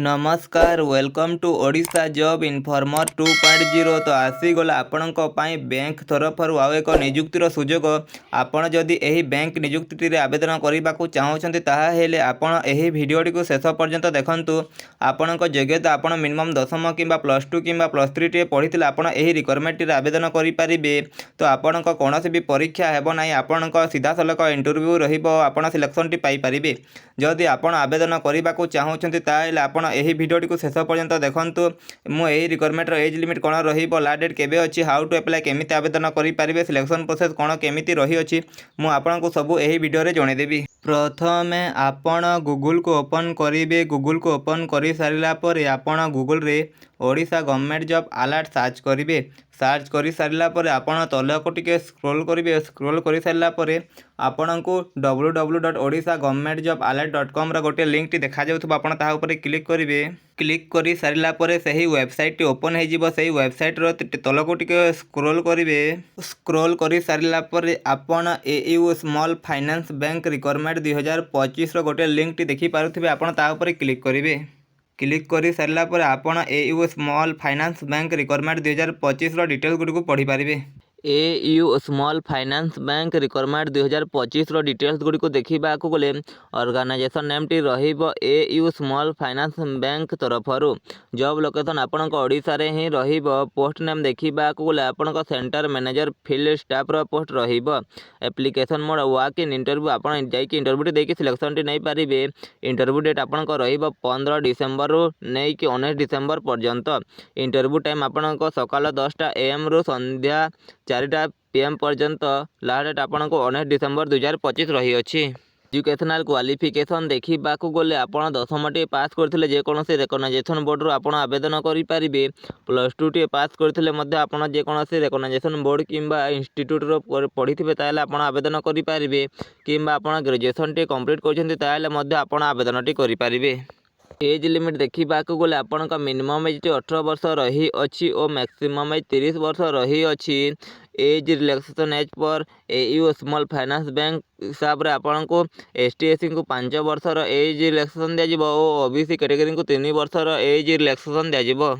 नमस्कार welcome to Odisha job informer 2.0 तो आसीगला आपणक पाई bank तरफर आउ एक निजुक्तिर सुजोग आपण जदि एही बैंक निजुक्ति रे आवेदन करने को चाहते ताहेले आपण एही भिडियोटी को शेष पर्यंत देखंतु। आपणक योग्यता आपण मिनिमम 10वीं किंबा +2 किंबा +3 टे पढ़ी आपण एही रिक्वायरमेंट रे आवेदन करि परिबे। तो आपणक कोनोसी भी परीक्षा हेबो नाही, आपणक सीधा सलक इंटरव्यू रहिबो, आपण सिलेक्शन टी पाई परिबे। जदि आपण आवेदन करने को चाहते ताहेले आपण एही भिडियोटी को शेष पर्यंत देखंतु। मु एही रिक्वायरमेंट रो एज लिमिट कोन रहिबो, लास्ट डेट केबे अछि, हाउ टू अप्लाई, केमिति आवेदन करि परिबे, सिलेक्शन प्रोसेस कोन केमिति रही अछि, मु आपण को सब एही भिडियो रे जणे देबी। प्रथमे आपण गूगल को ओपन करिवे। गूगल को ओपन करि सारिला परे आपण गूगल रे Odisha government job alert search करिवे। सर्च करि सारिला परे आपण तलको टिके स्क्रॉल करिवे। स्क्रॉल करि सारिला परे आपण को www.odisha-government-job-alert.com रा गोटे लिंक टी देखा जाउथबा, आपण ता ऊपर क्लिक करिवे। क्लिक करि सारिला परे सही वेबसाइट टी ओपन हे जिवो। सही वेबसाइट रो तलको टिके स्क्रॉल करिवे। स्क्रॉल करि सारिला परे आपण AU small finance bank requirement 2025 रो गोटे लिंक टी देखि पारुथिबे, आपण ता ऊपर क्लिक करिवे। क्लिक करि सारिला परे आपण AU small finance bank requirement 2025 रो डिटेल्स गुडी को पढ़ी पारिबे। AU small finance bank requirement 2025 रो डिटेल्स गुडी को देखिबा को गले ऑर्गेनाइजेशन नेम टी रहिबो एयू स्मॉल फाइनेंस बैंक तरफरु। जॉब लोकेशन आपनक ओडिसा रे ही रहिबो। पोस्ट नेम देखिबा को गले आपनक सेंटर मैनेजर फील्ड स्टाफ रो पोस्ट रहिबो। Application mode walk in interview, आपण जाई कि इंटरव्यू देकी सिलेक्शन टी नै पारिबे। इंटरव्यू डेट आपनक रहिबो 15 डिसेंबर रु नै कि 19 डिसेंबर पर्यंत। इंटरव्यू टाइम आपनक सकाल 10टा AM रु संध्या 4टा PM पर्यंत। लास्ट डेट आपन को 19 डिसेंबर 2025 रही अछि। एजुकेशनल क्वालिफिकेशन देखा गले आपन 10वीं टी पास करथिले, जेकोसी रिकग्नाइजेशन बोर्ड रो आपन आवेदन करि परिबे। +2 टी पास करथिले मध्ये आपन जेकोसी रिकग्नाइजेशन बोर्ड किंबा इंस्टीट्यूट रो पढ़िथिबे ताले आपन आवेदन करि परिबे। किंबा आपन ग्रेजुएशन टी कंप्लीट करछन्ते ताले मध्ये आपन आवेदन टी करि परिबे। एज लिमिट देखा गले आपन का मिनिमम एज 18 वर्ष रही अछि और मैक्सिमम एज 30 वर्ष रही अछि। एज रिलैक्सेशन एज पर एयू स्मॉल फाइनेंस बैंक हिसाब रे आपन को ST/SC को 5 वर्ष एज रिलैक्सेशन दिया जिवो और OBC कैटेगरी को 3 वर्ष एज रिलैक्सेशन दिया जिवो।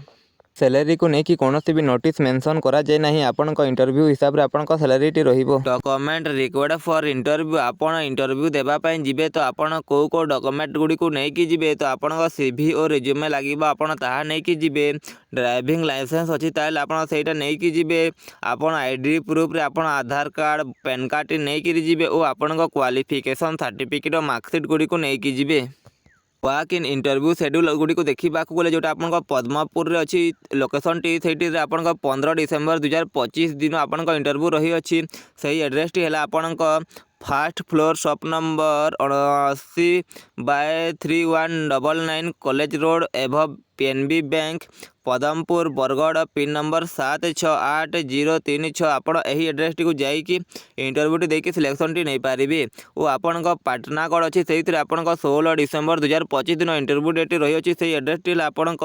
सैलरी को नहीं कि कौन भी नोटिस मेंशन करा जाए नहीं, आपण इंटरव्यू हिसाब रे आपण सैलरी टी रहिबो। डॉक्यूमेंट रिक्वायर्ड फॉर इंटरव्यू, आपण इंटरव्यू देबा पई जिबे तो आपण को डॉक्यूमेंट गुडी को नहीं कि जिबे तो आपण CV और रिज्यूमे लागिबो, आपण ताहा नहीं कि जिबे। ड्राइविंग लाइसेंस अछि ताले आपण सेटा नहीं कि जिबे। आपण आईडी प्रूफ रे आपण आधार कार्ड पैन कार्ड टी नहीं कि जिबे और आपण क्वालिफिकेशन सर्टिफिकेट और मार्कशीट गुडी को नहीं कि जिबे। वॉक इन इंटरव्यू शेड्यूल गुडी को देखा गले जोटा आपन पद्मपुर रे अछि लोकेशन टी, सेठी रे आपन 15 डिसेंबर 2025 दिन आपन इंटरव्यू रही अछि। सही एड्रेस टी हैला आपन first floor shop number 79/3199 college road above PNB bank Padampur Bargarh pin number 768036। आपण एही एड्रेस टी को जाई कि इंटरव्यू टी देकी सिलेक्शन टी नै पारिबे। ओ आपण पाटनागढ़ अछि, सेहितरे आपण 16 डिसेंबर 2025 दिन इंटरव्यू डेट रही अछि। सेही एड्रेस टी आपण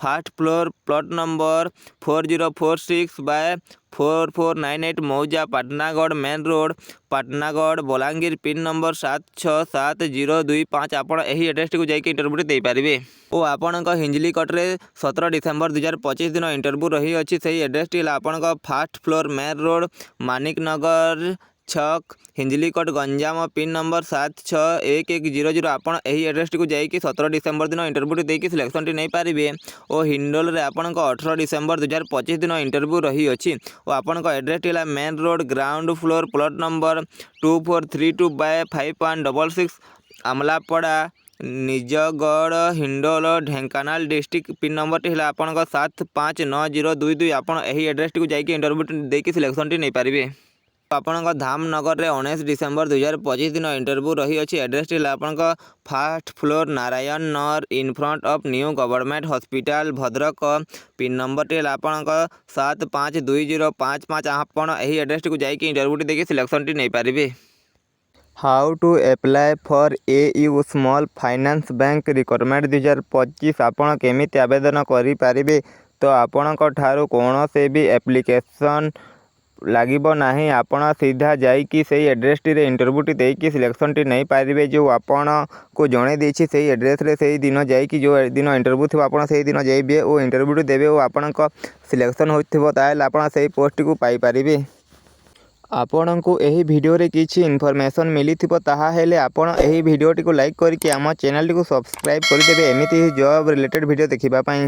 फर्स्ट फ्लोर प्लॉट नंबर 4046/4498 मौजा Patnagarh main road Patnagarh Balangir pin number 767025। आपण एही एड्रेस टी को जाई कि इंटरव्यू टी दे पारिबे। ओ आपण हिंजली कटरे 17 डिसेंबर 2025 दिन इंटरव्यू रही अछि। सही एड्रेस टी आपण first floor main road Manik Nagar छक हिंजलीकट गंजाम पिन नंबर 761100। आपण एही एड्रेस टी को जाई कि 17 डिसेंबर दिन इंटरव्यू टी देकी सिलेक्शन टी नै पारिबे। ओ हिंडोल रे आपण 18 डिसेंबर 2025 दिन इंटरव्यू रही अछि। ओ आपण एड्रेस टी ला main road ground floor plot number 2432/5166 Amlapada Nijgarh Hindol Dhenkanal district pin number टी हैला आपण 759022। आपण एही एड्रेस टी को जाई कि इंटरव्यू टी देकी सिलेक्शन टी नै पारिबे। आपण धामनगर रे 19 डिसेंबर 2025 दिन इंटरव्यू रही अछि। एड्रेस टी आपण first floor Narayan Nagar in front of new government hospital Bhadrak pin number टी आपण 752055। आपण एही एड्रेस टी को जाई कि इंटरव्यू टी देकी सिलेक्शन टी नै पारिबे। How to apply for AU small finance bank requirement 2025 आपण केमिति आवेदन करि पारिबे। तो आपण ठारू कौन से भी एप्लिकेशन ଲାଗିବ ନାହିଁ। ଆପଣ ସିଧା ଯାଇକି ସେଇ ଆଡ୍ରେସଟିରେ ଇଣ୍ଟରଭ୍ୟୁଟି ଦେଇକି ସିଲେକ୍ସନଟି ନେଇପାରିବେ। ଯେଉଁ ଆପଣଙ୍କୁ ଜଣେଇ ଦେଇଛି ସେଇ ଆଡ୍ରେସରେ ସେଇ ଦିନ ଯାଇକି ଯେଉଁ ଦିନ ଇଣ୍ଟରଭ୍ୟୁ ଥିବ ଆପଣ ସେଇ ଦିନ ଯିବେ ଓ ଇଣ୍ଟରଭ୍ୟୁଟି ଦେବେ ଓ ଆପଣଙ୍କ ସିଲେକ୍ସନ ହୋଇଥିବ ତାହେଲେ ଆପଣ ସେଇ ପୋଷ୍ଟଟିକୁ ପାଇପାରିବେ। ଆପଣଙ୍କୁ ଏହି ଭିଡ଼ିଓରେ କିଛି ଇନଫର୍ମେସନ୍ ମିଳିଥିବ ତାହେଲେ ଆପଣ ଏହି ଭିଡ଼ିଓଟିକୁ ଲାଇକ୍ କରିକି ଆମ ଚ୍ୟାନେଲଟିକୁ ସବସ୍କ୍ରାଇବ୍ କରିଦେବେ ଏମିତି ଜବ୍ ରିଲେଟେଡ୍ ଭିଡ଼ିଓ ଦେଖିବା ପାଇଁ।